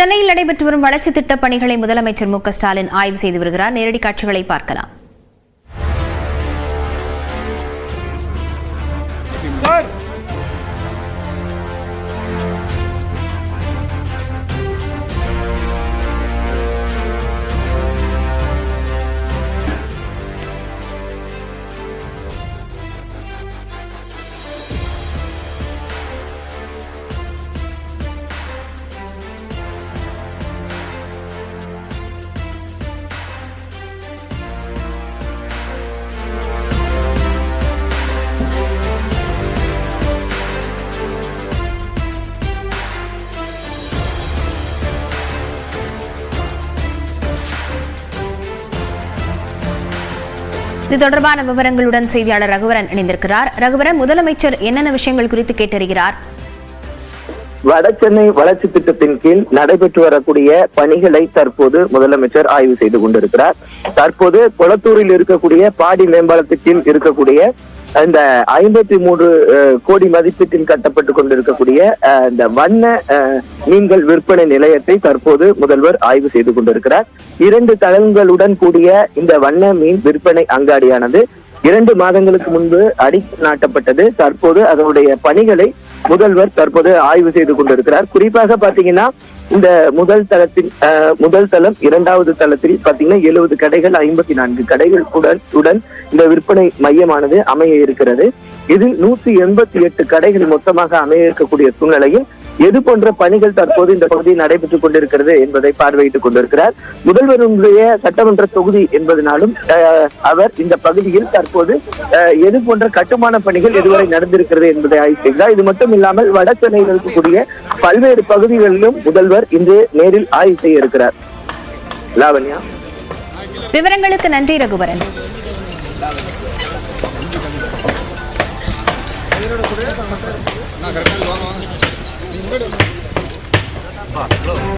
சென்னையில் நடைபெற்று வரும் வளர்ச்சி திட்டப் பணிகளை முதலமைச்சர் மு க ஸ்டாலின் ஆய்வு செய்து வருகிறார். நேரடி காட்சிகளை பார்க்கலாம். இது தொடர்பான விவரங்களுடன் செய்தியாளர் ரகுவரன் இணைந்திருக்கிறார். ரகுவரன், முதலமைச்சர் என்னென்ன விஷயங்கள் குறித்து கேட்டறிகிறார்? வடசென்னை வளர்ச்சி திட்டத்தின் கீழ் நடைபெற்று வரக்கூடிய பணிகளை தற்போது முதலமைச்சர் ஆய்வு செய்து கொண்டிருக்கிறார். தற்போது கொளத்தூரில் இருக்கக்கூடிய பாடி மேம்பாலத்தின் இருக்கக்கூடிய இந்த 53 கோடி மதிப்பீட்டில் கட்டப்பட்டுக் கொண்டிருக்கக்கூடிய இந்த வண்ண மீன்கள் விற்பனை நிலையத்தை தற்போது முதல்வர் ஆய்வு செய்து கொண்டிருக்கிறார். 2 தளங்களுடன் கூடிய இந்த வண்ண மீன் விற்பனை அங்காடியானது 2 மாதங்களுக்கு முன்பு அடிக்கல் நாட்டப்பட்டது. தற்போது அதனுடைய பணிகளை முதல்வர் தற்போது ஆய்வு செய்து கொண்டிருக்கிறார். குறிப்பாக பாத்தீங்கன்னா இந்த முதல் தளம் 2வது தளத்தில் பாத்தீங்கன்னா 70 கடைகள் 54 கடைகள் உடன் இந்த விற்பனை மையமானது அமைய இருக்கிறது. இதில் 188 கடைகள் மொத்தமாக அமைய இருக்கக்கூடிய சூழ்நிலையில் எது போன்ற பணிகள் தற்போது இந்த பகுதியில் நடைபெற்றுக் கொண்டிருக்கிறது என்பதை பார்வையிட்டுக் கொண்டிருக்கிறார். முதல்வருடைய சட்டமன்ற தொகுதி என்பதனாலும் அவர் இந்த பகுதியில் தற்போது எது போன்ற கட்டுமான பணிகள் எதுவரை நடந்திருக்கிறது என்பதை ஆய்வு செய்கிறார். இது மட்டும் இல்லாமல் வட சென்னையில் இருக்கக்கூடிய பல்வேறு பகுதிகளிலும் முதல்வர் இன்று நேரில் ஆய்வு செய்ய இருக்கிறார். லாவண்யா, விவரங்களுக்கு நன்றி ரகுவரன். என்னோட